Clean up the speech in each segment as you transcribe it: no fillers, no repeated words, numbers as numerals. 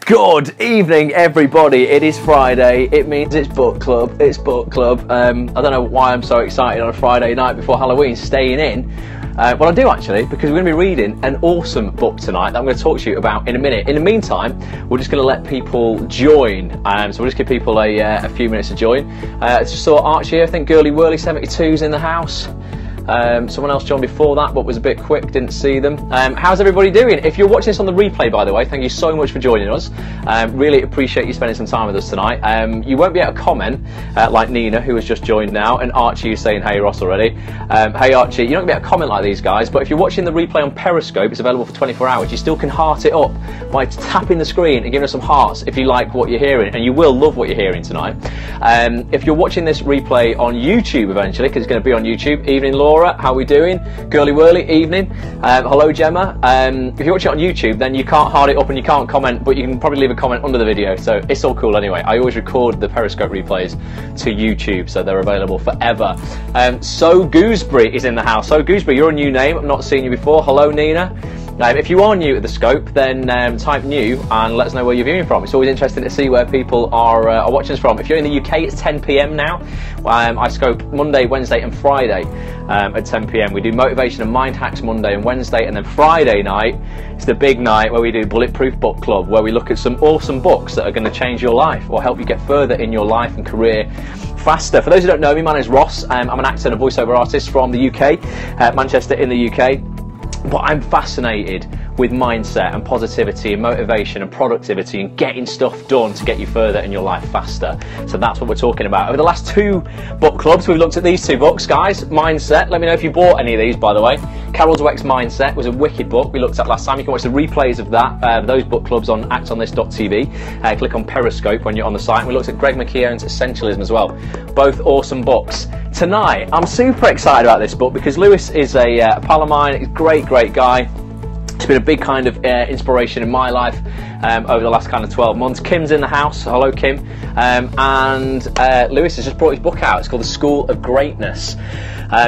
Good evening, everybody. It is Friday. It means it's book club. It's book club. I don't know why I'm so excited on a Friday night before Halloween, staying in. Well, I do actually, because we're going to be reading an awesome book tonight that I'm going to talk to you about in a minute. In the meantime, we're just going to let people join. So we'll just give people a few minutes to join. Just saw Archie, I think Girly Whirly 72's in the house. Someone else joined before that, but was a bit quick, didn't see them. How's everybody doing? If you're watching this on the replay, by the way, thank you so much for joining us. Really appreciate you spending some time with us tonight. You won't be able to comment, like Nina, who has just joined now, and Archie who's saying hey Ross already. Hey Archie, you're not going to be able to comment like these guys, but if you're watching the replay on Periscope, it's available for 24 hours. You still can heart it up by tapping the screen and giving us some hearts if you like what you're hearing, and you will love what you're hearing tonight. If you're watching this replay on YouTube eventually, because it's going to be on YouTube, evening Laura. How are we doing? Girly Whirly, evening. Hello Gemma. If you're watching it on YouTube, then you can't heart it up and you can't comment, but you can probably leave a comment under the video, so it's all cool anyway. I always record the Periscope replays to YouTube, so they're available forever. So Gooseberry is in the house. So Gooseberry, you're a new name. I've not seen you before. Hello Nina. If you are new to the scope, then type new and let us know where you're viewing from. It's always interesting to see where people are watching us from. If you're in the UK, it's 10 PM now. I scope Monday, Wednesday and Friday at 10 PM. We do motivation and mind hacks Monday and Wednesday, and then Friday night is the big night where we do Bulletproof Book Club, where we look at some awesome books that are going to change your life or help you get further in your life and career faster. For those who don't know me, my name is Ross. I'm an actor and a voiceover artist from the UK, Manchester in the UK. But I'm fascinated with mindset and positivity and motivation and productivity and getting stuff done to get you further in your life faster. So that's what we're talking about. Over the last two book clubs, we've looked at these two books, guys. Mindset. Let me know if you bought any of these, by the way. Carol Dweck's Mindset was a wicked book we looked at last time. You can watch the replays of that, those book clubs on actonthis.tv. Click on Periscope when you're on the site. And we looked at Greg McKeown's Essentialism as well. Both awesome books. Tonight, I'm super excited about this book because Lewis is a pal of mine. He's a great guy. It's been a big kind of inspiration in my life over the last kind of 12 months. Kim's in the house. Hello, Kim. And Lewis has just brought his book out. It's called The School of Greatness.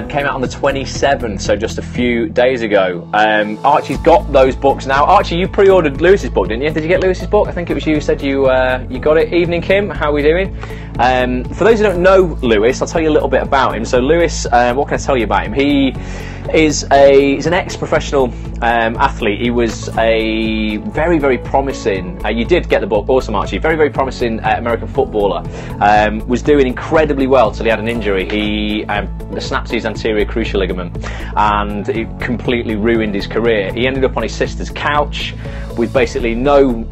Came out on the 27th, so just a few days ago. Archie's got those books now. Archie, you pre-ordered Lewis's book, didn't you? Did you get Lewis's book? I think it was you who said you got it. Evening, Kim. How are we doing? For those who don't know Lewis, I'll tell you a little bit about him. So Lewis, what can I tell you about him? He's an ex-professional athlete. He was a very promising, you did get the book, awesome Archie, very promising American footballer. Was doing incredibly well till he had an injury. He snapped his anterior cruciate ligament and it completely ruined his career. He ended up on his sister's couch with basically no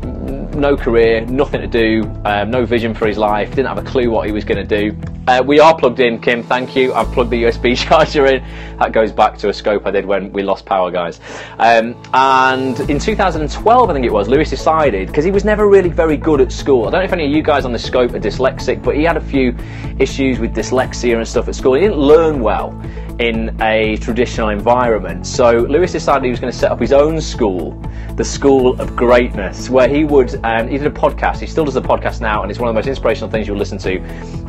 career, nothing to do, no vision for his life, didn't have a clue what he was going to do. We are plugged in, Kim, thank you. I've plugged the USB charger in. That goes back to a scope I did when we lost power, guys. And in 2012, I think it was, Lewis decided, because he was never really very good at school. I don't know if any of you guys on the scope are dyslexic, but he had a few issues with dyslexia and stuff at school. He didn't learn well in a traditional environment. So Lewis decided he was going to set up his own school, the School of Greatness, where he would, he did a podcast. He still does a podcast now, and it's one of the most inspirational things you'll listen to.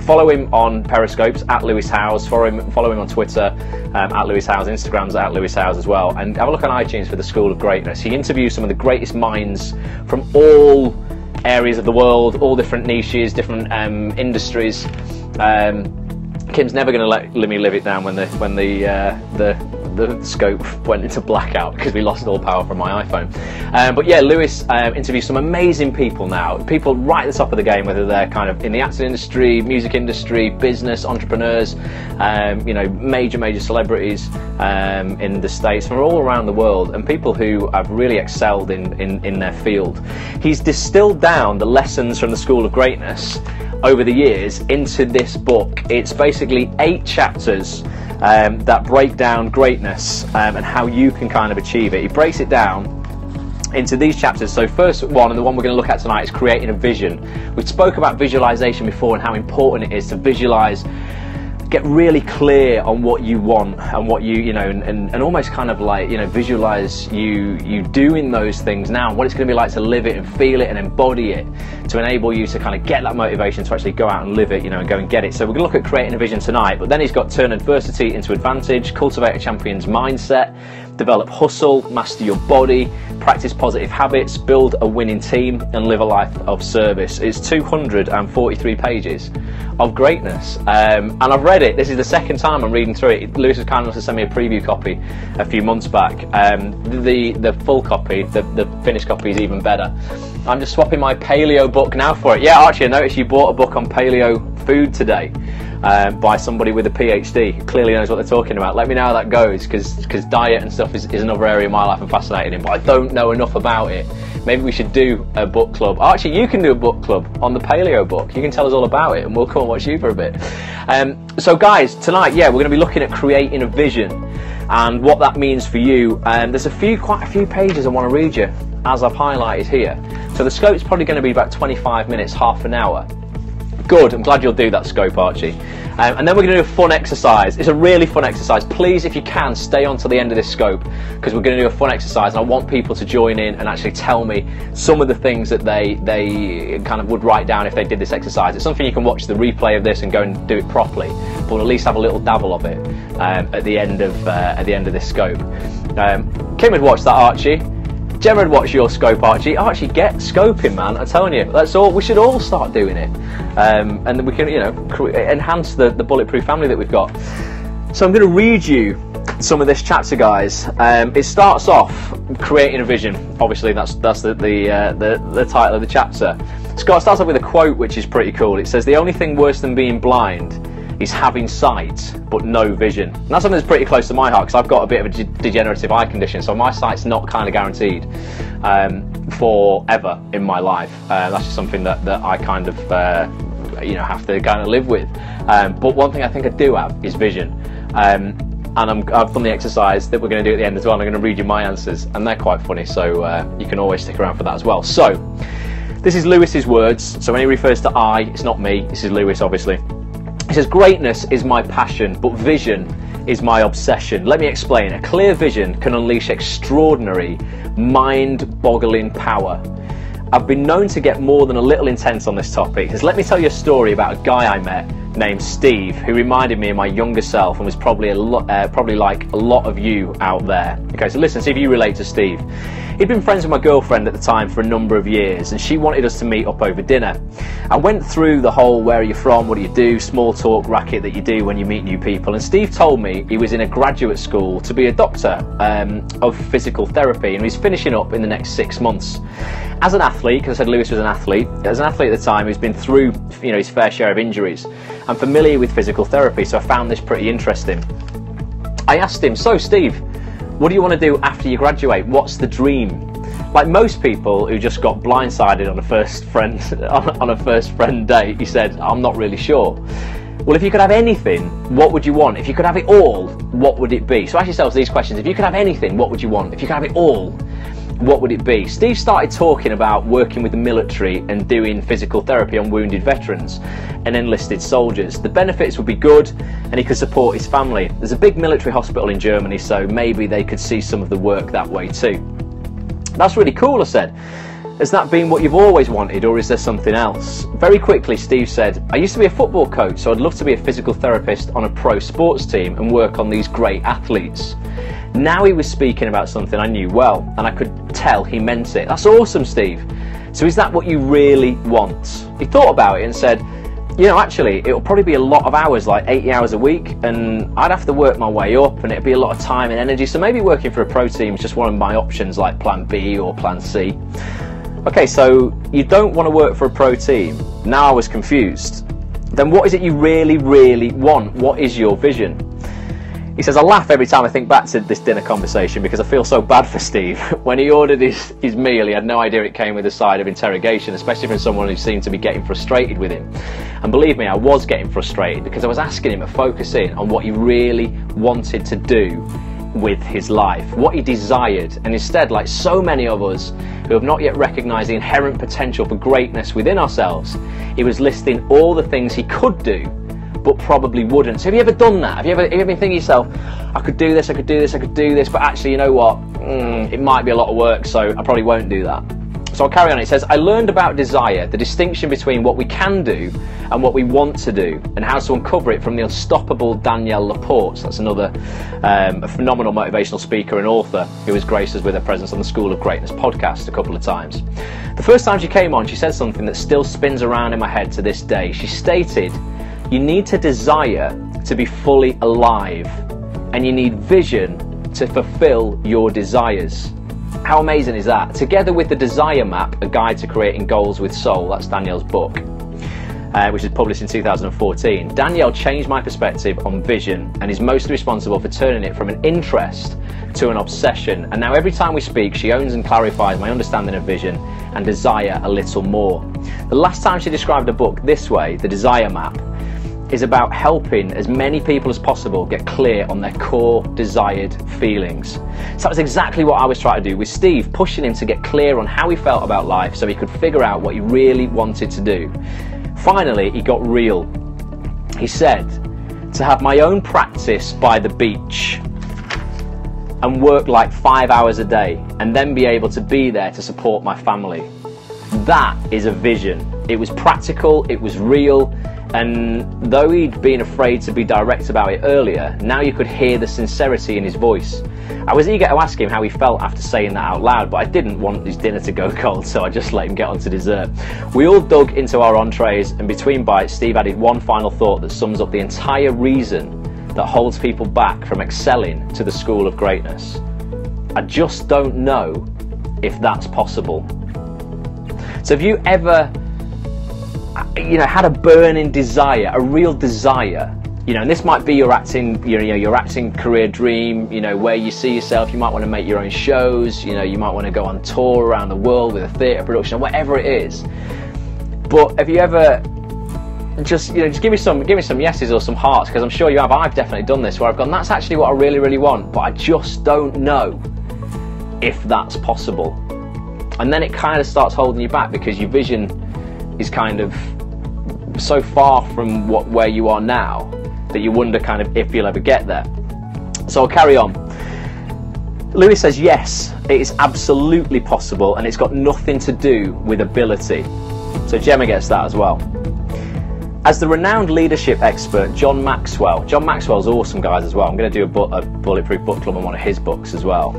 Follow him on Periscopes at Lewis Howes. Follow him on Twitter at Lewis Howes. Instagram's at Lewis Howes as well. And have a look on iTunes for the School of Greatness. He interviews some of the greatest minds from all areas of the world, all different niches, different industries. Kim's never going to let me live it down when the scope went into blackout because we lost all power from my iPhone. But yeah, Lewis interviews some amazing people now, people right at the top of the game, whether they're kind of in the acting industry, music industry, business, entrepreneurs, you know, major celebrities in the States, from all around the world, and people who have really excelled in their field. He's distilled down the lessons from the School of Greatness over the years into this book. It's basically 8 chapters that break down greatness and how you can kind of achieve it. He breaks it down into these chapters. So first one, and the one we're going to look at tonight, is creating a vision. We spoke about visualization before and how important it is to visualize, get really clear on what you want and what you know, and almost kind of like, you know, visualize you doing those things now, what it's going to be like to live it and feel it and embody it, to enable you to kind of get that motivation to actually go out and live it, you know, and go and get it. So we're going to look at creating a vision tonight, but then he's got turn adversity into advantage, cultivate a champion's mindset, develop hustle, master your body, practice positive habits, build a winning team, and live a life of service. It's 243 pages of greatness, and I've read it. This is the second time I'm reading through it. Lewis was kind enough to send me a preview copy a few months back. The full copy, the finished copy, is even better. I'm just swapping my paleo book now for it. Yeah, Archie, I noticed you bought a book on paleo food today. By somebody with a PhD who clearly knows what they're talking about. Let me know how that goes, because diet and stuff is another area of my life I'm fascinated in, but I don't know enough about it. Maybe we should do a book club. Actually, you can do a book club on the paleo book. You can tell us all about it and we'll come and watch you for a bit. So guys, tonight, yeah, we're going to be looking at creating a vision and what that means for you. There's quite a few pages I want to read you, as I've highlighted here. So the scope's probably going to be about 25 minutes, half an hour. Good, I'm glad you'll do that scope, Archie. And then we're going to do a fun exercise. It's a really fun exercise. Please, if you can, stay on to the end of this scope, because we're going to do a fun exercise, and I want people to join in and actually tell me some of the things that they kind of would write down if they did this exercise. It's something you can watch the replay of this and go and do it properly, but at least have a little dabble of it at the end of this scope. Kim would watch that, Archie. Gemma would watch your scope, Archie. Archie, get scoping, man. I'm telling you, that's all. We should all start doing it, and then we can, enhance the bulletproof family that we've got. So I'm going to read you some of this chapter, guys. It starts off creating a vision. Obviously, that's the title of the chapter. Scott starts off with a quote which is pretty cool. It says, "The only thing worse than being blind is having sight but no vision." And that's something that's pretty close to my heart, because I've got a bit of a degenerative eye condition, so my sight's not kind of guaranteed forever in my life. That's just something that I kind of have to kind of live with. But one thing I think I do have is vision. And I've done the exercise that we're going to do at the end as well, and I'm going to read you my answers, and they're quite funny, so you can always stick around for that as well. So this is Lewis's words. So when he refers to I, it's not me, this is Lewis, obviously. He says, "Greatness is my passion, but vision is my obsession. Let me explain. A clear vision can unleash extraordinary, mind-boggling power. I've been known to get more than a little intense on this topic. He says, let me tell you a story about a guy I met named Steve, who reminded me of my younger self and was probably like a lot of you out there." Okay, so listen, see if you relate to Steve. "He'd been friends with my girlfriend at the time for a number of years, and she wanted us to meet up over dinner. I went through the whole where are you from, what do you do, small talk racket that you do when you meet new people, and Steve told me he was in a graduate school to be a doctor of physical therapy, and he's finishing up in the next 6 months. As an athlete," because I said Lewis was an athlete, "as an athlete at the time, he's been through his fair share of injuries. I'm familiar with physical therapy, so I found this pretty interesting. I asked him, so Steve, what do you want to do after you graduate? What's the dream? Like most people who just got blindsided on a first friend date, he said, I'm not really sure. Well, if you could have anything, what would you want? If you could have it all, what would it be? So ask yourselves these questions. If you could have anything, what would you want? If you could have it all, what would it be? Steve started talking about working with the military and doing physical therapy on wounded veterans and enlisted soldiers. The benefits would be good and he could support his family. There's a big military hospital in Germany, so maybe they could see some of the work that way too. That's really cool, I said. Has that been what you've always wanted, or is there something else? Very quickly, Steve said, I used to be a football coach, so I'd love to be a physical therapist on a pro sports team and work on these great athletes. Now he was speaking about something I knew well, and I could tell he meant it. That's awesome, Steve. So is that what you really want? He thought about it and said, you know, actually, it'll probably be a lot of hours, like 80 hours a week, and I'd have to work my way up, and it'd be a lot of time and energy, so maybe working for a pro team is just one of my options, like plan B or plan C. Okay, so you don't want to work for a pro team. Now I was confused. Then what is it you really, really want? What is your vision? He says, I laugh every time I think back to this dinner conversation because I feel so bad for Steve. When he ordered his meal, he had no idea it came with a side of interrogation, especially from someone who seemed to be getting frustrated with him. And believe me, I was getting frustrated because I was asking him to focus in on what he really wanted to do with his life, what he desired, and instead, like so many of us who have not yet recognized the inherent potential for greatness within ourselves, he was listing all the things he could do but probably wouldn't. So have you ever done that? Have you ever been thinking to yourself, I could do this, I could do this, I could do this, but actually, you know what, it might be a lot of work, so I probably won't do that. So I'll carry on. It says, I learned about desire, the distinction between what we can do and what we want to do, and how to uncover it from the unstoppable Danielle Laporte. That's another a phenomenal motivational speaker and author who has graced us with her presence on the School of Greatness podcast a couple of times. The first time she came on, she said something that still spins around in my head to this day. She stated, you need to desire to be fully alive, and you need vision to fulfill your desires. How amazing is that? Together with the Desire Map, a guide to creating goals with soul, that's Danielle's book, which is published in 2014. Danielle changed my perspective on vision and is mostly responsible for turning it from an interest to an obsession. And now every time we speak, she owns and clarifies my understanding of vision and desire a little more. The last time she described a book this way, the Desire Map, is about helping as many people as possible get clear on their core desired feelings. So that was exactly what I was trying to do with Steve, pushing him to get clear on how he felt about life so he could figure out what he really wanted to do. Finally, he got real. He said, to have my own practice by the beach and work like 5 hours a day and then be able to be there to support my family. That is a vision. It was practical, it was real, and though he'd been afraid to be direct about it earlier, now you could hear the sincerity in his voice. I was eager to ask him how he felt after saying that out loud, but I didn't want his dinner to go cold, so I just let him get on to dessert. We all dug into our entrees, and between bites, Steve added one final thought that sums up the entire reason that holds people back from excelling to the School of Greatness. I just don't know if that's possible. So have you ever had a burning desire, a real desire, and this might be your acting, your acting career dream, where you see yourself. You might want to make your own shows, you might want to go on tour around the world with a theatre production, or whatever it is. But have you ever just give me some yeses or some hearts, because I'm sure you have. I've definitely done this, where I've gone, that's actually what I really, really want, but I just don't know if that's possible. And then it kind of starts holding you back, because your vision is kind of so far from where you are now that you wonder kind of if you'll ever get there. So I'll carry on. Lewis says, yes, it is absolutely possible, and it's got nothing to do with ability. So Gemma gets that as well. As the renowned leadership expert John Maxwell's awesome, guys, as well. I'm going to do a Bulletproof book club on one of his books as well.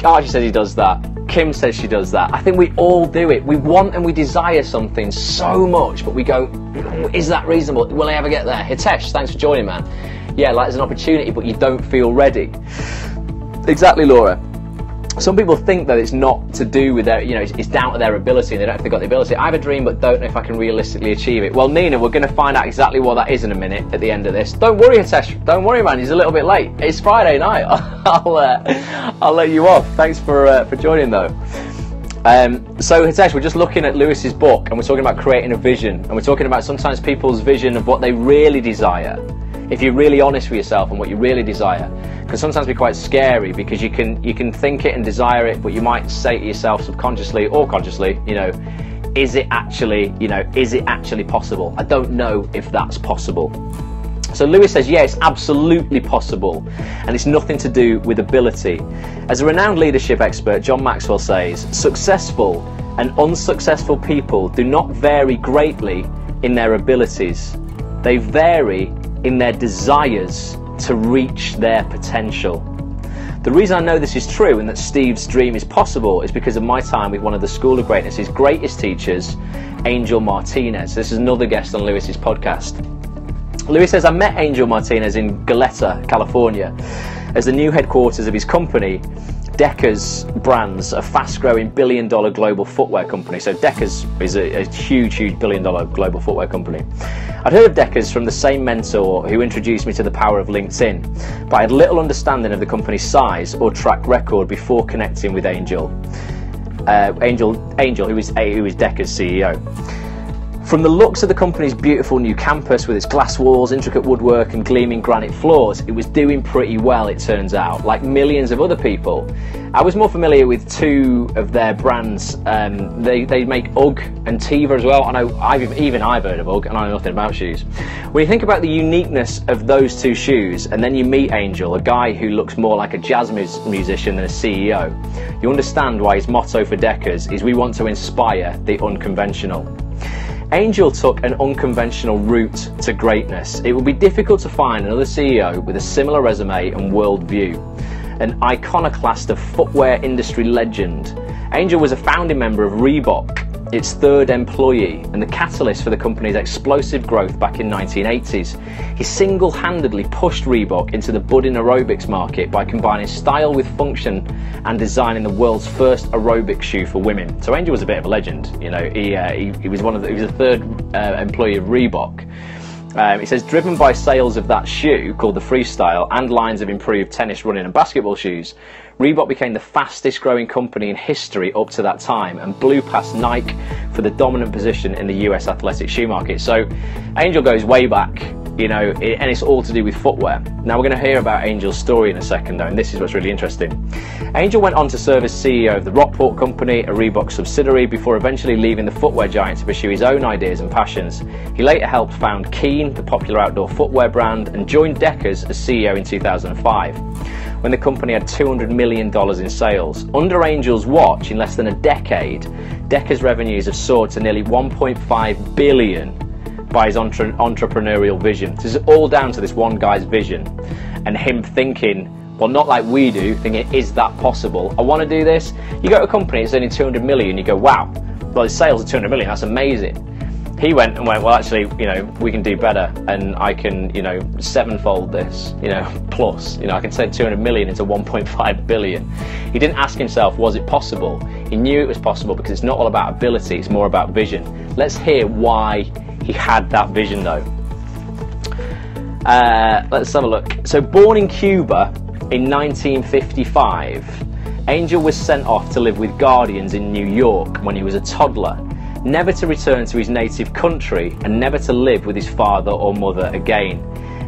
Archie says he does that. Kim says she does that. I think we all do it. We want and we desire something so much, but we go, is that reasonable? Will I ever get there? Hitesh, thanks for joining, man. Yeah, like there's an opportunity, but you don't feel ready. Exactly, Laura. Some people think that it's not to do with their, it's down to their ability, and they don't know if they've got the ability. I have a dream, but don't know if I can realistically achieve it. Well, Nina, we're going to find out exactly what that is in a minute at the end of this. Don't worry, Hitesh. Don't worry, man. He's a little bit late. It's Friday night. I'll let you off. Thanks for joining, though. So, Hitesh, we're just looking at Lewis's book, and we're talking about creating a vision, and we're talking about sometimes people's vision of what they really desire. If you're really honest with yourself and what you really desire, can sometimes be quite scary, because you can think it and desire it, but you might say to yourself subconsciously or consciously, is it actually possible? I don't know if that's possible. So Lewis says, yeah, it's absolutely possible, and it's nothing to do with ability. As a renowned leadership expert, John Maxwell says, successful and unsuccessful people do not vary greatly in their abilities. They vary in their desires to reach their potential. The reason I know this is true and that Steve's dream is possible is because of my time with one of the School of Greatness's greatest teachers, Angel Martinez. This is another guest on Lewis's podcast. Lewis says, I met Angel Martinez in Goleta, California, as the new headquarters of his company, Deckers Brands, a fast-growing billion-dollar global footwear company. So Deckers is a huge billion-dollar global footwear company. I'd heard of Deckers from the same mentor who introduced me to the power of LinkedIn, but I had little understanding of the company's size or track record before connecting with Angel, who was Deckers' CEO. From the looks of the company's beautiful new campus with its glass walls, intricate woodwork and gleaming granite floors, it was doing pretty well, it turns out, like millions of other people. I was more familiar with two of their brands. They make UGG and Teva as well. I know I've heard of UGG and I know nothing about shoes. When you think about the uniqueness of those two shoes and then you meet Angel, a guy who looks more like a jazz musician than a CEO, you understand why his motto for Deckers is "We want to inspire the unconventional." Angel took an unconventional route to greatness. It would be difficult to find another CEO with a similar resume and worldview. An iconoclast of footwear industry legend, Angel was a founding member of Reebok, its third employee, and the catalyst for the company's explosive growth back in the 1980s. He single-handedly pushed Reebok into the budding aerobics market by combining style with function and designing the world's first aerobic shoe for women. So Angel was a bit of a legend. You know, he was the third employee of Reebok. He says, driven by sales of that shoe, called the Freestyle, and lines of improved tennis, running and basketball shoes, Reebok became the fastest growing company in history up to that time and blew past Nike for the dominant position in the US athletic shoe market. So Angel goes way back, you know, and it's all to do with footwear. Now we're going to hear about Angel's story in a second though, and this is what's really interesting. Angel went on to serve as CEO of the Rockport Company, a Reebok subsidiary, before eventually leaving the footwear giant to pursue his own ideas and passions. He later helped found Keen, the popular outdoor footwear brand, and joined Deckers as CEO in 2005. When the company had $200 million in sales. Under Angel's watch, in less than a decade, Deckers' revenues have soared to nearly $1.5 billion by his entrepreneurial vision. This is all down to this one guy's vision and him thinking, well, not like we do, thinking, is that possible? I want to do this. You go to a company, it's only 200 million, you go, wow, well, his sales are 200 million, that's amazing. He went, well, actually, you know, we can do better, and I can, you know, sevenfold this, you know, plus, you know, I can turn 200 million into 1.5 billion. He didn't ask himself, was it possible? He knew it was possible because it's not all about ability, it's more about vision. Let's hear why he had that vision though. Let's have a look. So born in Cuba in 1955, Angel was sent off to live with guardians in New York when he was a toddler, never to return to his native country and never to live with his father or mother again.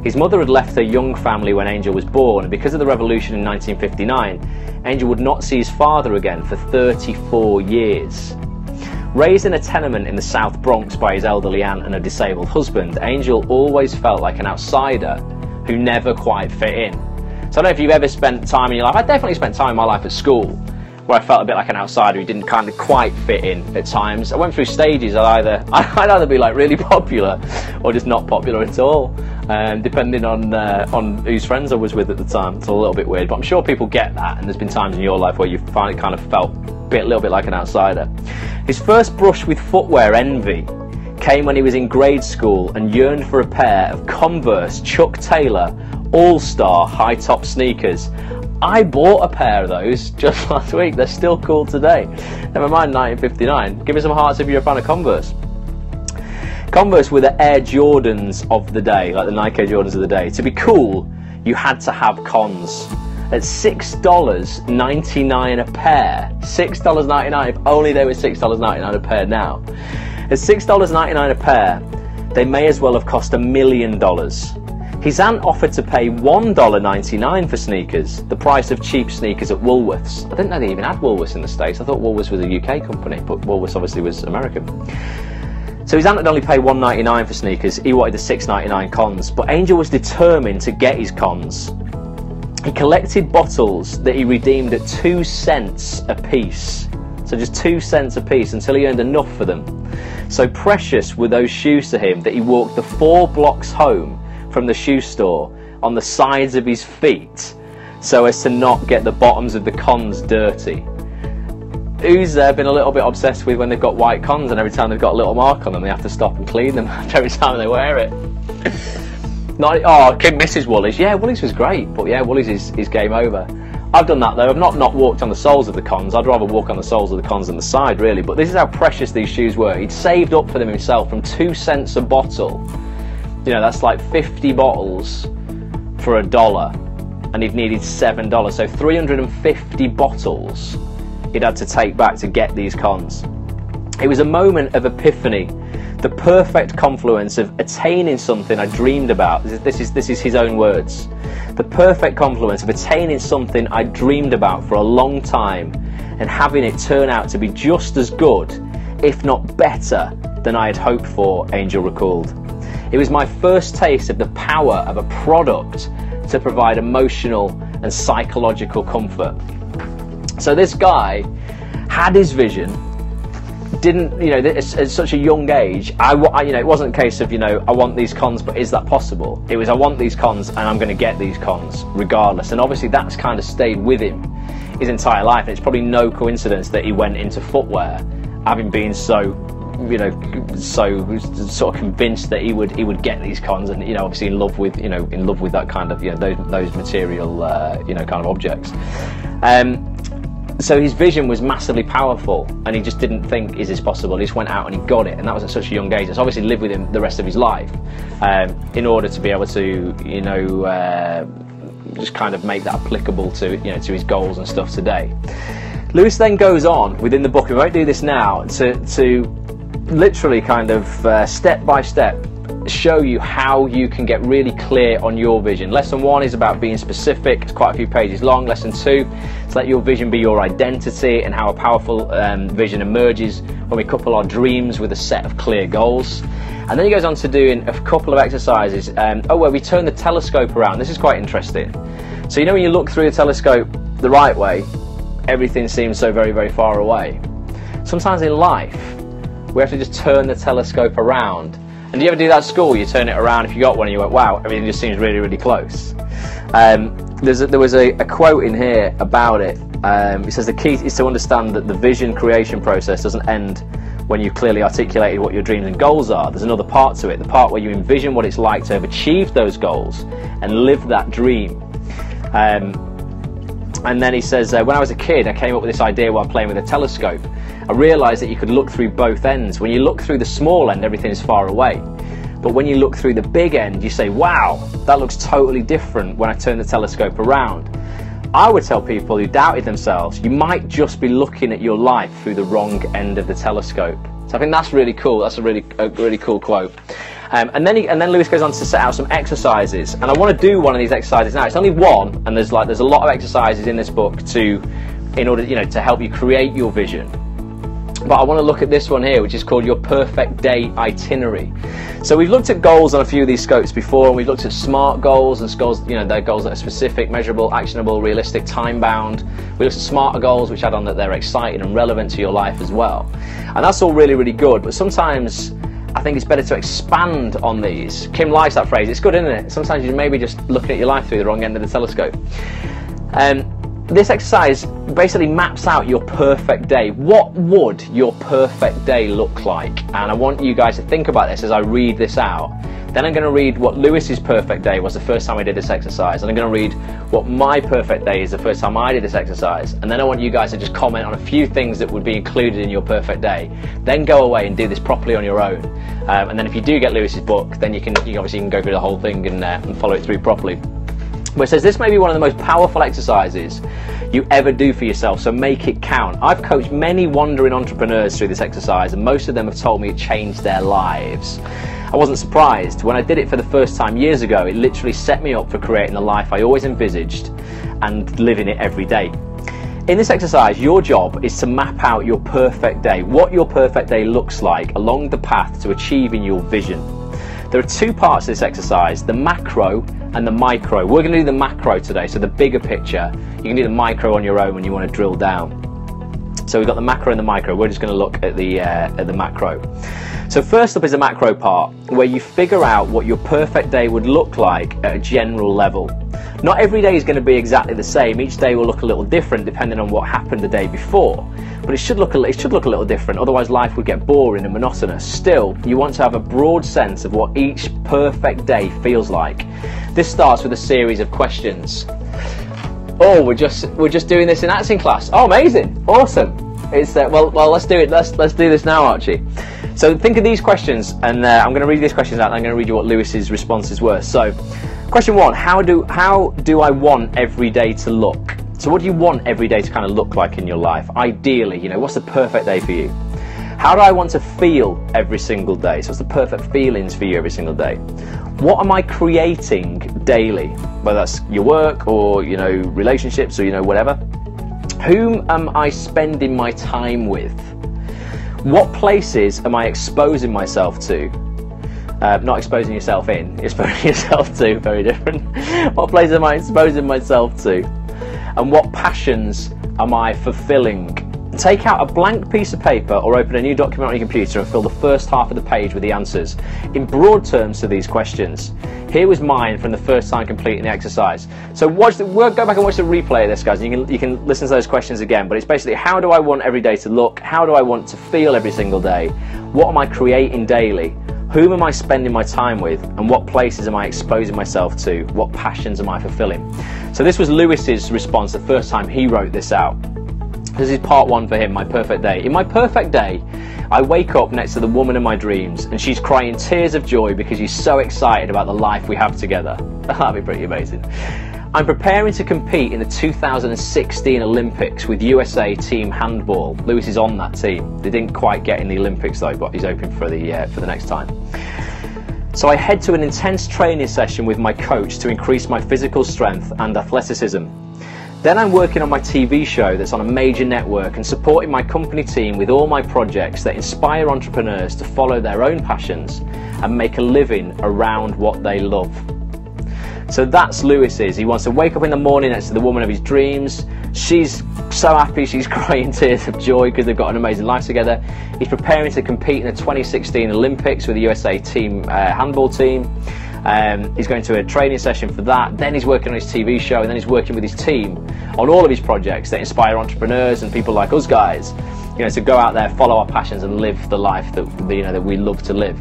His mother had left her young family when Angel was born, and because of the revolution in 1959, Angel would not see his father again for 34 years. Raised in a tenement in the South Bronx by his elderly aunt and a disabled husband, Angel always felt like an outsider who never quite fit in. So I don't know if you've ever spent time in your life, I definitely spent time in my life at school where I felt a bit like an outsider who didn't kind of quite fit in at times. I went through stages. I'd either be like really popular or just not popular at all, depending on whose friends I was with at the time. It's a little bit weird, but I'm sure people get that, and there's been times in your life where you finally kind of felt a little bit like an outsider. His first brush with footwear envy came when he was in grade school and yearned for a pair of Converse Chuck Taylor All-Star high-top sneakers. I bought a pair of those just last week. They're still cool today. Never mind 1959. Give me some hearts if you're a fan of Converse. Converse were the Air Jordans of the day, like the Nike Air Jordans of the day. To be cool, you had to have cons. At $6.99 a pair. $6.99, if only they were $6.99 a pair now. At $6.99 a pair, they may as well have cost $1 million. His aunt offered to pay $1.99 for sneakers, the price of cheap sneakers at Woolworths. I didn't know they even had Woolworths in the States. I thought Woolworths was a UK company, but Woolworths obviously was American. So his aunt had only paid $1.99 for sneakers. He wanted the $6.99 cons, but Angel was determined to get his cons. He collected bottles that he redeemed at 2 cents a piece. So just 2 cents a piece until he earned enough for them. So precious were those shoes to him that he walked the 4 blocks home from the shoe store on the sides of his feet so as to not get the bottoms of the cons dirty. Who's been a little bit obsessed with when they've got white cons and every time they've got a little mark on them they have to stop and clean them every time they wear it? Mrs. Woolies. Yeah, Woolies was great, but yeah, Woolies is game over. I've done that though. I've not walked on the soles of the cons. I'd rather walk on the soles of the cons than the side, really. But this is how precious these shoes were. He'd saved up for them himself from 2 cents a bottle. You know, that's like 50 bottles for $1, and he'd needed $7. So 350 bottles he'd had to take back to get these cons. It was a moment of epiphany the perfect confluence of attaining something I dreamed about. This is his own words. The perfect confluence of attaining something I dreamed about for a long time and having it turn out to be just as good, if not better, than I had hoped for, Angel recalled. It was my first taste of the power of a product to provide emotional and psychological comfort. So this guy had his vision, didn't, you know, at such a young age, you know, it wasn't a case of, you know, I want these cons, but is that possible? It was, I want these cons and I'm going to get these cons regardless. And obviously that's kind of stayed with him his entire life. And it's probably no coincidence that he went into footwear, having been so, you know, so sort of convinced that he would get these cons, and, you know, obviously in love with that kind of, you know, those material, you know, kind of objects. So his vision was massively powerful, and he just didn't think, is this possible? He just went out and he got it, and that was at such a young age. It's obviously lived with him the rest of his life, in order to be able to, you know, just kind of make that applicable to, you know, to his goals and stuff today. Lewis then goes on within the book, and we won't do this now, to literally kind of step by step show you how you can get really clear on your vision. Lesson 1 is about being specific. It's quite a few pages long. Lesson 2 is let your vision be your identity, and how a powerful vision emerges when we couple our dreams with a set of clear goals. And then he goes on to doing a couple of exercises where we turn the telescope around. This is quite interesting. So, you know, when you look through the telescope the right way, everything seems so very, very far away. Sometimes in life we have to just turn the telescope around. And do you ever do that at school? You turn it around, if you got one, and you went, wow, everything just seems really, really close. There was a quote in here about it. It says the key is to understand that the vision creation process doesn't end when you've clearly articulated what your dreams and goals are. There's another part to it, the part where you envision what it's like to have achieved those goals and live that dream. And then he says, when I was a kid, I came up with this idea while playing with a telescope. I realised that you could look through both ends. When you look through the small end, everything is far away. But when you look through the big end, you say, wow, that looks totally different when I turn the telescope around. I would tell people who doubted themselves, you might just be looking at your life through the wrong end of the telescope. So I think that's really cool. That's a really cool quote. And then Lewis goes on to set out some exercises, and I want to do one of these exercises now. It's only one, and there's a lot of exercises in this book in order, you know, to help you create your vision. But I want to look at this one here, which is called your perfect day itinerary. So we've looked at goals on a few of these scopes before, and we've looked at SMART goals, and goals, you know, they're goals that are specific, measurable, actionable, realistic, time-bound. We looked at SMARTer goals, which add on that they're exciting and relevant to your life as well. And that's all really, really good, but sometimes I think it's better to expand on these. Kim likes that phrase. It's good, isn't it? Sometimes you're maybe just looking at your life through the wrong end of the telescope. This exercise basically maps out your perfect day. What would your perfect day look like? And I want you guys to think about this as I read this out. Then I'm going to read what Lewis's perfect day was the first time I did this exercise. And I'm going to read what my perfect day is the first time I did this exercise. And then I want you guys to just comment on a few things that would be included in your perfect day. Then go away and do this properly on your own. And then if you do get Lewis's book, then you obviously can go through the whole thing and follow it through properly. But it says this may be one of the most powerful exercises you ever do for yourself, so make it count. I've coached many wandering entrepreneurs through this exercise, and most of them have told me it changed their lives. I wasn't surprised. When I did it for the first time years ago, it literally set me up for creating the life I always envisaged and living it every day. In this exercise, your job is to map out your perfect day, what your perfect day looks like along the path to achieving your vision. There are two parts to this exercise, the macro and the micro. We're going to do the macro today, so the bigger picture. You can do the micro on your own when you want to drill down. So we've got the macro and the micro. We're just going to look at the macro. So first up is the macro part, where you figure out what your perfect day would look like at a general level. Not every day is going to be exactly the same. Each day will look a little different depending on what happened the day before. But it should look a little different, otherwise life would get boring and monotonous. Still, you want to have a broad sense of what each perfect day feels like. This starts with a series of questions. Oh, we're just doing this in acting class. Oh, amazing, awesome. It's well, let's do it. Let's do this now, Archie. So think of these questions, and I'm going to read these questions out, and I'm going to read you what Lewis's responses were. So, question 1: How do I want every day to look? So what do you want every day to kind of look like in your life? Ideally, you know, what's the perfect day for you? How do I want to feel every single day? So what's the perfect feelings for you every single day? What am I creating daily? Whether that's your work or, you know, relationships or, you know, whatever. Whom am I spending my time with? What places am I exposing myself to? Not exposing yourself in, exposing yourself to, very different. What places am I exposing myself to? And what passions am I fulfilling? Take out a blank piece of paper or open a new document on your computer and fill the first half of the page with the answers in broad terms to these questions. Here was mine from the first time completing the exercise. So go back and watch the replay of this, guys. You can listen to those questions again, but it's basically, how do I want every day to look? How do I want to feel every single day? What am I creating daily? Whom am I spending my time with? And what places am I exposing myself to? What passions am I fulfilling? So this was Lewis's response the first time he wrote this out. This is part one for him, my perfect day. In my perfect day, I wake up next to the woman of my dreams and she's crying tears of joy because she's so excited about the life we have together. That'd be pretty amazing. I'm preparing to compete in the 2016 Olympics with USA Team Handball. Lewis is on that team. They didn't quite get in the Olympics though, but he's hoping for the next time. So I head to an intense training session with my coach to increase my physical strength and athleticism. Then I'm working on my TV show that's on a major network and supporting my company team with all my projects that inspire entrepreneurs to follow their own passions and make a living around what they love. So that's Lewis's. He wants to wake up in the morning next to the woman of his dreams. She's so happy, she's crying tears of joy because they've got an amazing life together. He's preparing to compete in the 2016 Olympics with the USA Team Handball team. He's going to a training session for that, then he's working on his TV show, and then he's working with his team on all of his projects that inspire entrepreneurs and people like us guys, you know, to go out there, follow our passions and live the life that, you know, that we love to live.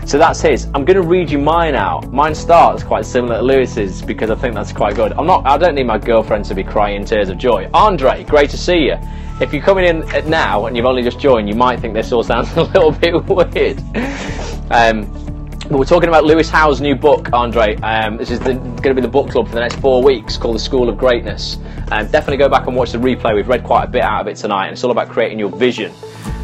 So that's his. I'm going to read you mine out. Mine starts quite similar to Lewis's because I think that's quite good. I don't need my girlfriend to be crying tears of joy. Andre, great to see you. If you're coming in now and you've only just joined, you might think this all sounds a little bit weird. But we're talking about Lewis Howes' new book, Andre. This is going to be the book club for the next 4 weeks, called The School of Greatness. Definitely go back and watch the replay. We've read quite a bit out of it tonight, and it's all about creating your vision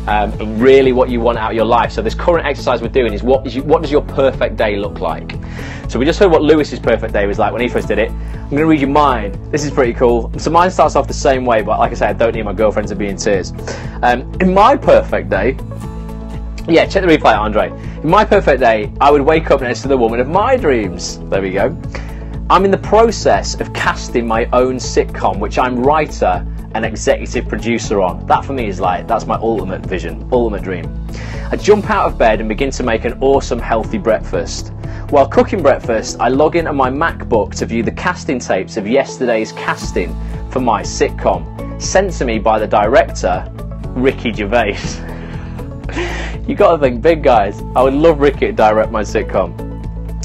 and really what you want out of your life. So this current exercise we're doing is what does your perfect day look like? So we just heard what Lewis's perfect day was like when he first did it. I'm going to read you mine. This is pretty cool. So mine starts off the same way, but like I said, I don't need my girlfriend to be in tears. In my perfect day, yeah, check the replay, Andre. In my perfect day, I would wake up next to the woman of my dreams. There we go. I'm in the process of casting my own sitcom, which I'm writer and executive producer on. That for me is that's my ultimate vision, ultimate dream. I jump out of bed and begin to make an awesome, healthy breakfast. While cooking breakfast, I log into my MacBook to view the casting tapes of yesterday's casting for my sitcom, sent to me by the director, Ricky Gervais. You gotta think big, guys. I would love Ricky to direct my sitcom.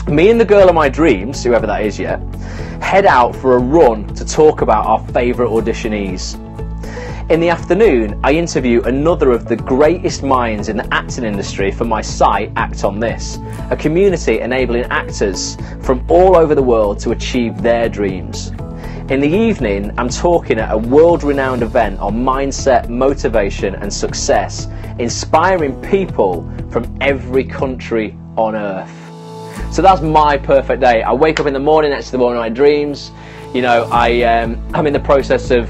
Me and the girl of my dreams, whoever that is yet, head out for a run to talk about our favourite auditionees. In the afternoon, I interview another of the greatest minds in the acting industry for my site, Act On This, a community enabling actors from all over the world to achieve their dreams. In the evening, I'm talking at a world-renowned event on mindset, motivation and success, inspiring people from every country on earth. So that's my perfect day. I wake up in the morning next to the woman of my dreams. You know, I'm in the process of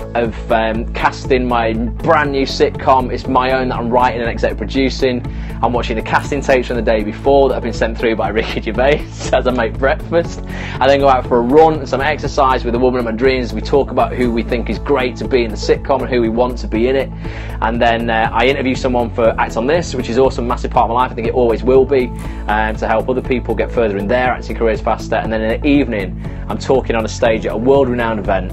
casting my brand new sitcom. It's my own that I'm writing and executive producing. I'm watching the casting tapes from the day before that have been sent through by Ricky Gervais as I make breakfast. I then go out for a run and some exercise with the woman of my dreams. We talk about who we think is great to be in the sitcom and who we want to be in it. And then I interview someone for Act On This, which is also a massive part of my life. I think it always will be, to help other people get further in their acting careers faster. And then in the evening, I'm talking on a stage at a world-renowned event,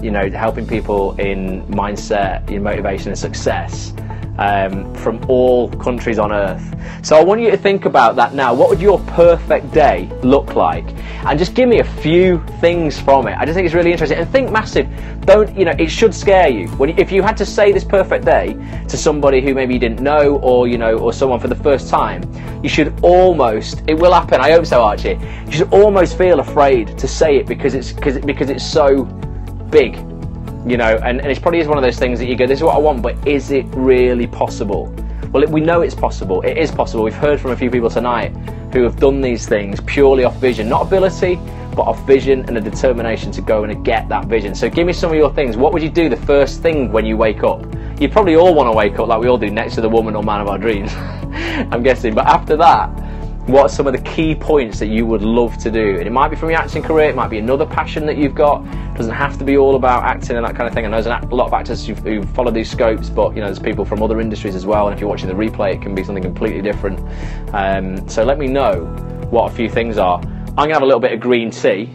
you know, helping people in mindset, in motivation and success from all countries on earth. So I want you to think about that now. What would your perfect day look like? And just give me a few things from it. I just think it's really interesting. And think massive. Don't, you know, it should scare you. If you had to say this perfect day to somebody who maybe you didn't know, or, you know, or someone for the first time, you should almost, it will happen, I hope so, Archie, you should almost feel afraid to say it because it's so big, you know, and it probably is one of those things that you go, this is what I want, but is it really possible? Well, we know it's possible. It is possible. We've heard from a few people tonight who have done these things purely off vision, not ability, but off vision and a determination to go and get that vision. So give me some of your things. What would you do the first thing when you wake up? You probably all want to wake up like we all do, next to the woman or man of our dreams, I'm guessing. But after that, what are some of the key points that you would love to do? And it might be from your acting career, it might be another passion that you've got. It doesn't have to be all about acting and that kind of thing. I know there's a lot of actors who follow these scopes, but there's people from other industries as well, and if you're watching the replay, it can be something completely different. So let me know what a few things are. I'm gonna have a little bit of green tea.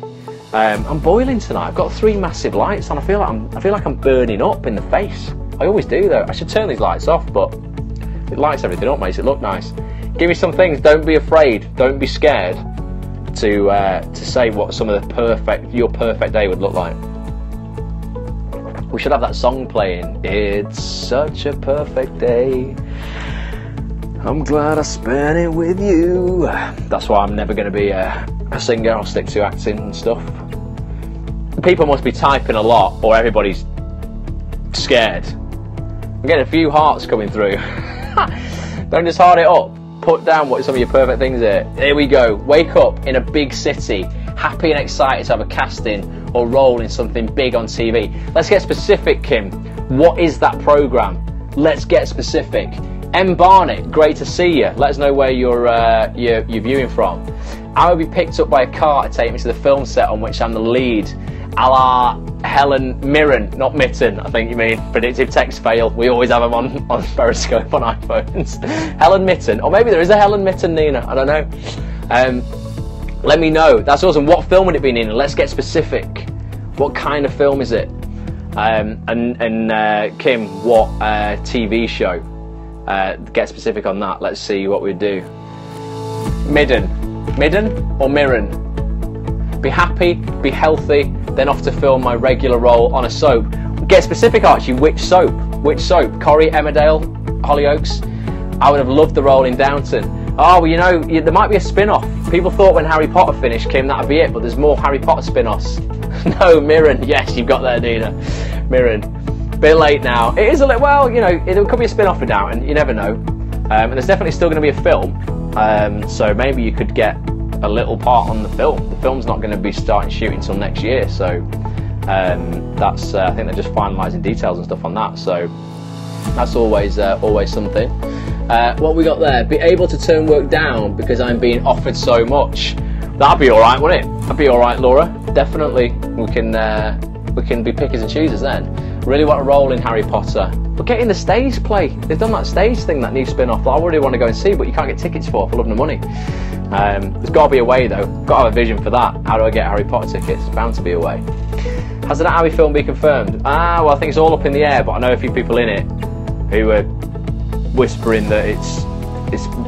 I'm boiling tonight. I've got 3 massive lights on. I feel like I'm burning up in the face. I always do though. I should turn these lights off, but it lights everything up, makes it look nice. Give me some things. Don't be afraid. Don't be scared to say what some of your perfect day would look like. We should have that song playing. It's such a perfect day. I'm glad I spent it with you. That's why I'm never going to be a singer. I'll stick to acting and stuff. People must be typing a lot, or everybody's scared. I'm getting a few hearts coming through. Don't just heart it up. Put down what some of your perfect things are. Here we go. Wake up in a big city, happy and excited to have a casting or role in something big on TV. Let's get specific, Kim. What is that programme? Let's get specific. M. Barnett, great to see you. Let us know where you're viewing from. I will be picked up by a car to take me to the film set on which I'm the lead. A la Helen Mirren, not Mitten, I think you mean. Predictive text fail. We always have them on Periscope on iPhones. Helen Mitten, or maybe there is a Helen Mitten, Nina. I don't know. Let me know. That's awesome. What film would it be, Nina? Let's get specific. What kind of film is it? And Kim, what TV show? Get specific on that. Let's see what we do. Midden or Mirren? Be happy, be healthy, then off to film my regular role on a soap. Get specific, Archie. Which soap? Which soap? Corrie, Emmerdale, Hollyoaks? I would have loved the role in Downton. Oh, well, there might be a spin-off. People thought when Harry Potter finished, Kim, that'd be it, but there's more Harry Potter spin-offs. No, Mirren. Yes, you've got there, Nina. Mirren. Bit late now. It is a little, well, it could be a spin-off for Downton. You never know. And there's definitely still going to be a film. So maybe you could get a little part on the film. The film's not going to be starting shooting until next year, so that's I think they're just finalising details and stuff on that. So that's always something. What we got there? Be able to turn work down because I'm being offered so much. That'd be all right, wouldn't it? That'd be all right, Laura. Definitely, we can be pickers and choosers then. Really want a role in Harry Potter. But getting the stage play. They've done that stage thing, that new spin-off that I really want to go and see, but you can't get tickets for love nor money. There's got to be a way though. Got to have a vision for that. How do I get Harry Potter tickets? There's bound to be a way. Has an Abbey film been confirmed? Well, I think it's all up in the air, but I know a few people in it who are whispering that it's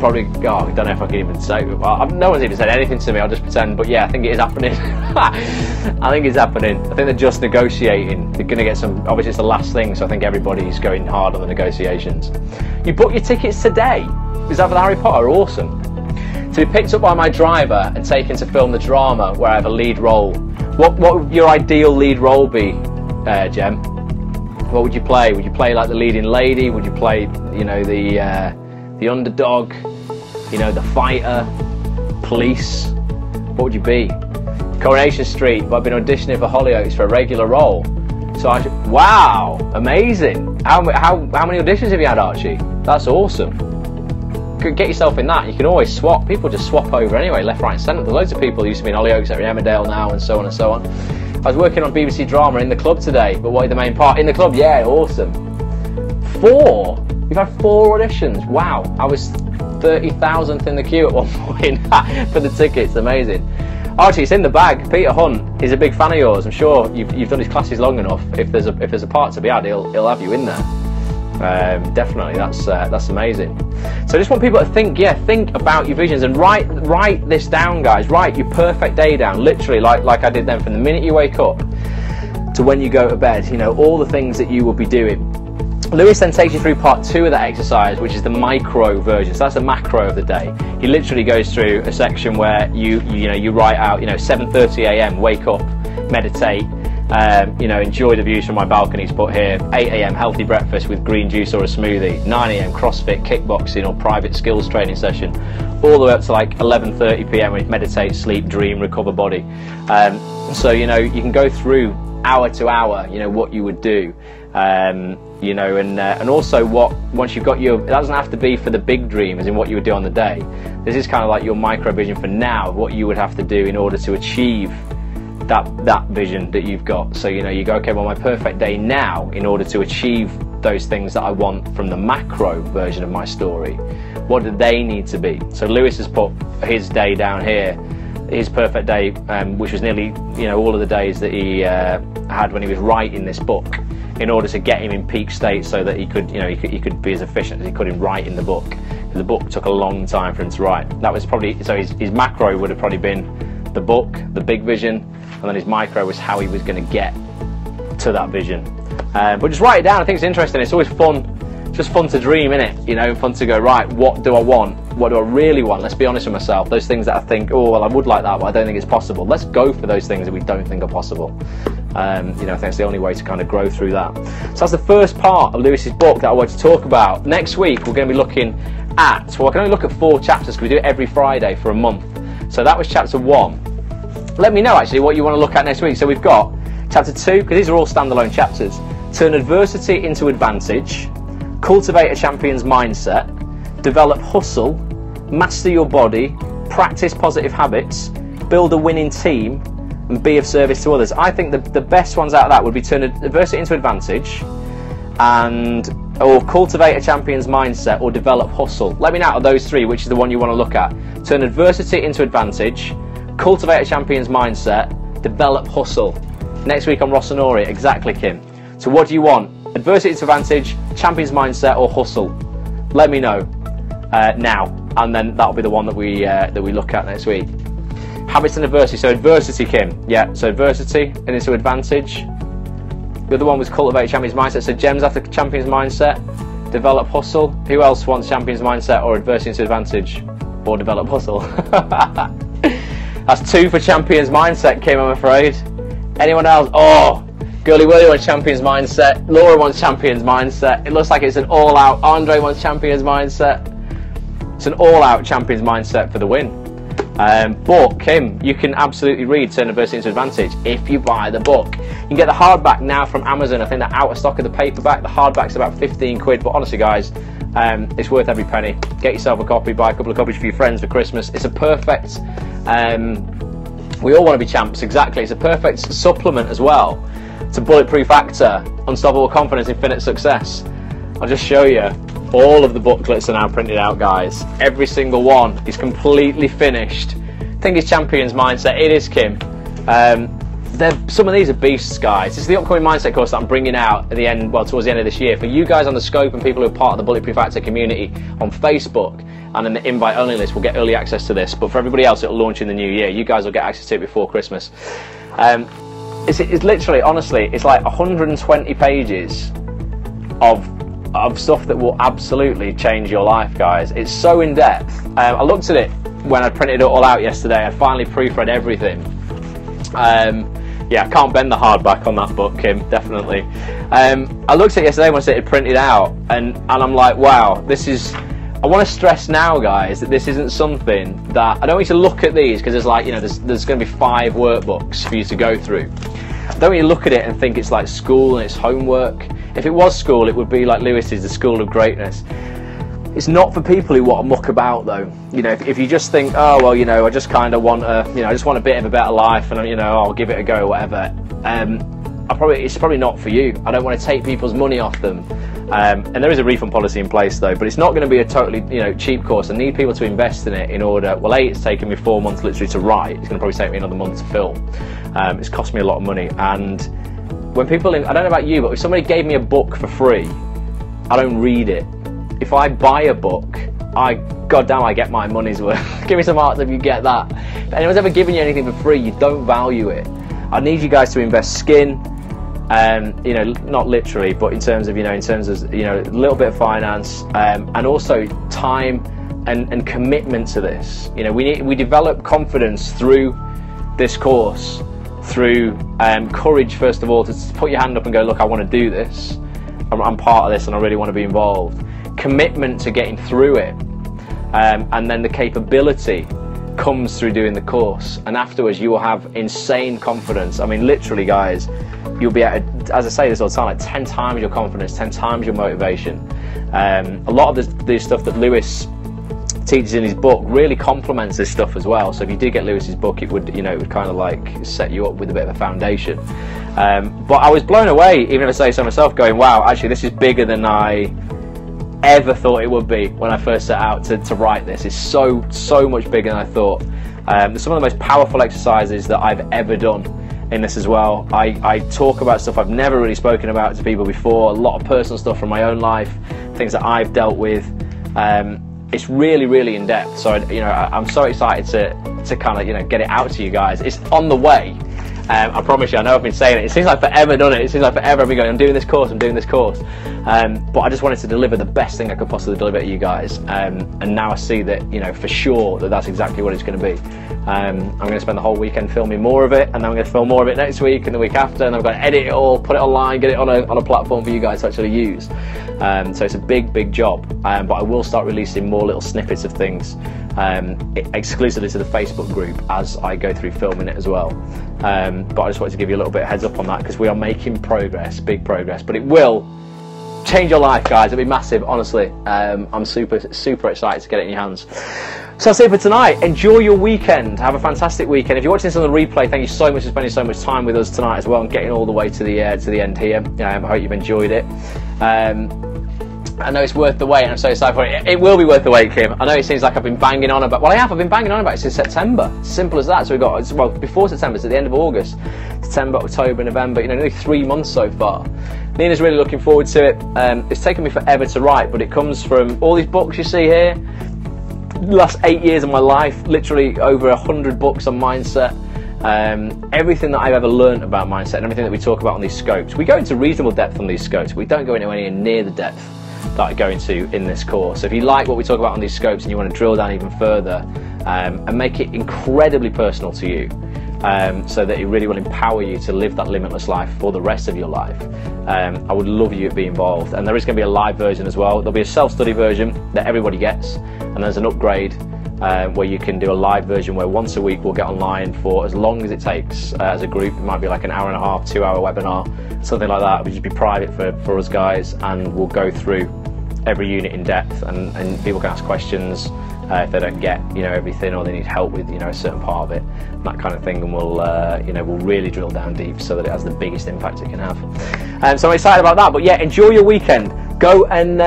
probably, I don't know if I can even say, no one's even said anything to me, I'll just pretend, but yeah, I think it is happening. I think it's happening. I think they're just negotiating. They're going to get some, obviously it's the last thing, so I think everybody's going hard on the negotiations. You booked your tickets today? Is that for the Harry Potter? Awesome. To be picked up by my driver and taken to film the drama where I have a lead role. What would your ideal lead role be, Jem? What would you play? Would you play like the leading lady? Would you play, the underdog? The fighter? Police? What would you be? Coronation Street, but I've been auditioning for Hollyoaks for a regular role. So wow, amazing. How many auditions have you had, Archie? That's awesome. Get yourself in that. You can always swap. People just swap over anyway, left, right and centre. There's loads of people who used to be in Hollyoaks that are in Emmerdale now, and so on and so on. I was working on BBC drama in the club today, but what is the main part? In the club, yeah, awesome. 4? You've had 4 auditions. Wow. I was 30,000th in the queue at one point for the tickets. Amazing. Archie, it's in the bag. Peter Hunt is a big fan of yours. I'm sure you've done his classes long enough. If there's a part to be had, he'll have you in there. Definitely, that's amazing. So I just want people to think about your visions and write this down, guys. Write your perfect day down, literally, like I did then, from the minute you wake up to when you go to bed. All the things that you will be doing. Lewis then takes you through part 2 of that exercise, which is the micro version. So that's the macro of the day. He literally goes through a section where you write out 7:30 a.m. wake up, meditate, You know, enjoy the views from my balcony spot here. 8 AM healthy breakfast with green juice or a smoothie. 9 AM CrossFit, kickboxing or private skills training session. All the way up to like 11:30 PM with meditate, sleep, dream, recover body. So, you know, you can go through hour to hour, you know, what you would do. You know, and also what, once you've got your, it doesn't have to be for the big dream as in what you would do on the day. This is kind of like your micro vision for now, what you would have to do in order to achieve that vision that you've got. So, you know, you go, okay, well, my perfect day now, in order to achieve those things that I want from the macro version of my story, what do they need to be? So Lewis has put his day down here, his perfect day, which was nearly, you know, all of the days that he had when he was writing this book, in order to get him in peak state so that he could, you know, he could be as efficient as he could in writing the book. The book took a long time for him to write. That was probably, so his macro would have probably been the book, the big vision, and then his micro was how he was going to get to that vision. But just write it down. I think it's interesting. It's always fun. It's just fun to dream, isn't it? You know, fun to go, right, what do I want? What do I really want? Let's be honest with myself. Those things that I think, oh, well, I would like that, but I don't think it's possible. Let's go for those things that we don't think are possible. You know, I think it's the only way to kind of grow through that. So that's the first part of Lewis's book that I want to talk about. Next week, we're going to be looking at, well, I can only look at 4 chapters because we do it every Friday for a month. So that was chapter 1. Let me know, actually, what you want to look at next week. So we've got chapter 2, because these are all standalone chapters. Turn adversity into advantage, cultivate a champion's mindset, develop hustle, master your body, practice positive habits, build a winning team, and be of service to others. I think the best ones out of that would be turn adversity into advantage, or cultivate a champion's mindset, or develop hustle. Let me know out of those 3 which is the one you want to look at. Turn adversity into advantage, cultivate a champion's mindset, develop hustle. Next week on Ross and Ori, exactly, Kim. So what do you want? Adversity to advantage, champion's mindset, or hustle? Let me know now, and then that'll be the one that we look at next week. Habits and adversity. So adversity, Kim. Yeah. So adversity and into advantage. The other one was cultivate a champion's mindset. So Gem's after champion's mindset, develop hustle. Who else wants champion's mindset or adversity into advantage, or develop hustle? That's 2 for champion's mindset, Kim, I'm afraid. Anyone else? Oh, Girly Willie wants champion's mindset. Laura wants champion's mindset. It looks like it's an all-out. Andre wants champion's mindset. It's an all-out champion's mindset for the win. But Kim, you can absolutely read Turn Adversity into Advantage if you buy the book. You can get the hardback now from Amazon. I think they're out of stock of the paperback. The hardback's about 15 quid, but honestly guys, it's worth every penny. Get yourself a copy, buy a couple of copies for your friends for Christmas. It's a perfect, we all want to be champs, exactly. It's a perfect supplement as well to Bulletproof Actor, Unstoppable Confidence, Infinite Success. I'll just show you. All of the booklets are now printed out, guys. Every single one is completely finished. I think it's Champion's Mindset. It is, Kim. Some of these are beasts, guys. This is the upcoming mindset course that I'm bringing out at the end, well, towards the end of this year. For you guys on the scope and people who are part of the Bulletproof Actor community on Facebook and in the invite only list will get early access to this. But for everybody else, it'll launch in the new year. You guys will get access to it before Christmas. It's literally, honestly, it's like 120 pages of stuff that will absolutely change your life, guys. It's so in depth. I looked at it when I printed it all out yesterday. I finally proofread everything. Yeah, I can't bend the hardback on that book, Kim, definitely. I looked at it yesterday once it had printed out, and I'm like, wow, this is, I want to stress now, guys, that this isn't something that, I don't want you to look at these because there's like, you know, there's going to be 5 workbooks for you to go through. I don't want you to look at it and think it's like school and it's homework. If it was school, it would be like Lewis's, the School of Greatness. It's not for people who want to muck about, though. You know, if you just think, oh well, you know, I just kind of want a, you know, I just want a bit of a better life, and you know, I'll give it a go, or whatever. It's probably not for you. I don't want to take people's money off them. And there is a refund policy in place, though. But it's not going to be a totally, you know, cheap course. I need people to invest in it in order. Well, it's taken me 4 months literally to write. It's going to probably take me another month to film. It's cost me a lot of money, and when people, I don't know about you, but if somebody gave me a book for free, I don't read it. If I buy a book, goddamn, I get my money's worth. Give me some hearts if you get that. If anyone's ever given you anything for free, you don't value it. I need you guys to invest skin, you know, not literally, but in terms of, you know, a little bit of finance, and also time and commitment to this. You know, we develop confidence through this course. through courage, first of all, to put your hand up and go, look, I want to do this. I'm part of this and I really want to be involved. Commitment to getting through it. And then the capability comes through doing the course. And afterwards, you will have insane confidence. I mean, literally, guys, you'll be at, as I say this all the time, like 10 times your confidence, 10 times your motivation. A lot of the stuff that Lewis teaches in his book really complements this stuff as well. So if you did get Lewis's book, it would, you know, it would kind of like set you up with a bit of a foundation. But I was blown away, even if I say so myself, going, wow, actually this is bigger than I ever thought it would be when I first set out to write this. It's so much bigger than I thought. There's some of the most powerful exercises that I've ever done in this as well. I talk about stuff I've never really spoken about to people before, a lot of personal stuff from my own life, things that I've dealt with. It's really in depth. So you know, I'm so excited to kind of, you know, get it out to you guys. It's on the way. I promise you. I know I've been saying it. It seems like forever done it. It seems like forever I've been going, I'm doing this course, I'm doing this course. But I just wanted to deliver the best thing I could possibly deliver to you guys. And now I see that, you know, for sure that that's exactly what it's going to be. I'm going to spend the whole weekend filming more of it, and then I'm going to film more of it next week and the week after, and I'm going to edit it all, put it online, get it on a platform for you guys to actually use. So it's a big job. But I will start releasing more little snippets of things exclusively to the Facebook group as I go through filming it as well. But I just wanted to give you a little bit of heads up on that, because we are making progress, big progress, but it will change your life, guys. It'll be massive, honestly. I'm super excited to get it in your hands. So that's it for tonight. Enjoy your weekend. Have a fantastic weekend. If you're watching this on the replay, thank you so much for spending so much time with us tonight as well and getting all the way to the end here. I hope you've enjoyed it. I know it's worth the wait, and I'm so excited for it. It will be worth the wait, Kim. I know it seems like I've been banging on about, well, I've been banging on about it since September. Simple as that. So we've got, well, before September, it's at the end of August. September, October, November, you know, nearly 3 months so far. Nina's really looking forward to it. It's taken me forever to write, but it comes from all these books you see here. The last 8 years of my life, literally over 100 books on mindset. Everything that I've ever learned about mindset and everything that we talk about on these scopes. We go into reasonable depth on these scopes. We don't go into anywhere near the depth that I go into in this course. So if you like what we talk about on these scopes and you want to drill down even further and make it incredibly personal to you, so that it really will empower you to live that limitless life for the rest of your life, I would love you to be involved. And there is going to be a live version as well. There'll be a self-study version that everybody gets, and there's an upgrade where you can do a live version where once a week we'll get online for as long as it takes as a group. It might be like an hour and a half, 2 hour webinar, something like that. It would just be private for us guys, and we'll go through every unit in depth, and people can ask questions if they don't get, you know, everything, or they need help with, you know, a certain part of it, that kind of thing, and we'll you know, we'll really drill down deep so that it has the biggest impact it can have. So I'm excited about that. But yeah, enjoy your weekend. Go and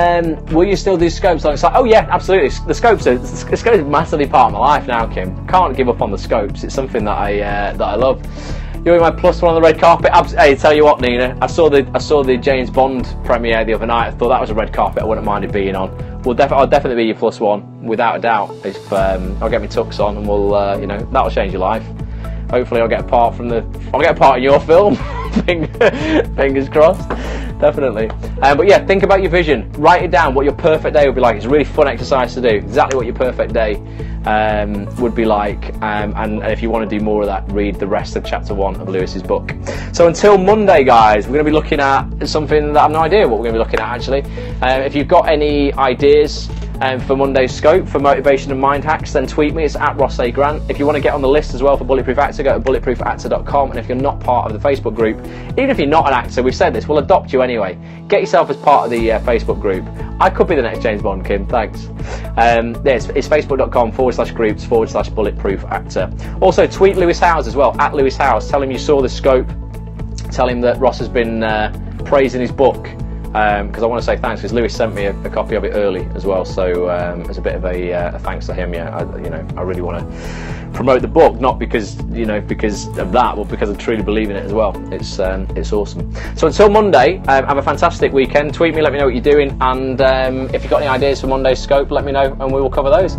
will you still do scopes? It's like, oh yeah, absolutely. The scopes are massively part of my life now, Kim. Can't give up on the scopes. It's something that I love. You're my +1 on the red carpet. Hey, tell you what, Nina, I saw the James Bond premiere the other night. I thought that was a red carpet I wouldn't mind it being on. I'll definitely be your +1 without a doubt. If I'll get my tux on, and we'll you know, that'll change your life. Hopefully I'll get a part in your film. Fingers crossed. Definitely. But yeah, think about your vision. Write it down, what your perfect day would be like. It's a really fun exercise to do. Exactly what your perfect day would be like. And if you want to do more of that, read the rest of chapter 1 of Lewis's book. So until Monday, guys, we're going to be looking at something that I have no idea what we're going to be looking at, actually. If you've got any ideas for Monday's scope for motivation and mind hacks, then tweet me. It's at Ross A. Grant. If you want to get on the list as well for Bulletproof Actor, go to bulletproofactor.com. And if you're not part of the Facebook group, even if you're not an actor, we've said this, we'll adopt you anyway. Get yourself as part of the Facebook group. I could be the next James Bond, Kim. Thanks. It's facebook.com/groups/bulletproof actor. Also, tweet Lewis Howes as well, at Lewis Howes. Tell him you saw the scope. Tell him that Ross has been praising his book. Because I want to say thanks, because Lewis sent me a copy of it early as well, so as a bit of a thanks to him. Yeah, I really want to promote the book, not because because of that, but because I truly believe in it as well. It's awesome. So until Monday, have a fantastic weekend. Tweet me, let me know what you're doing, and if you've got any ideas for Monday's scope, let me know, and we will cover those.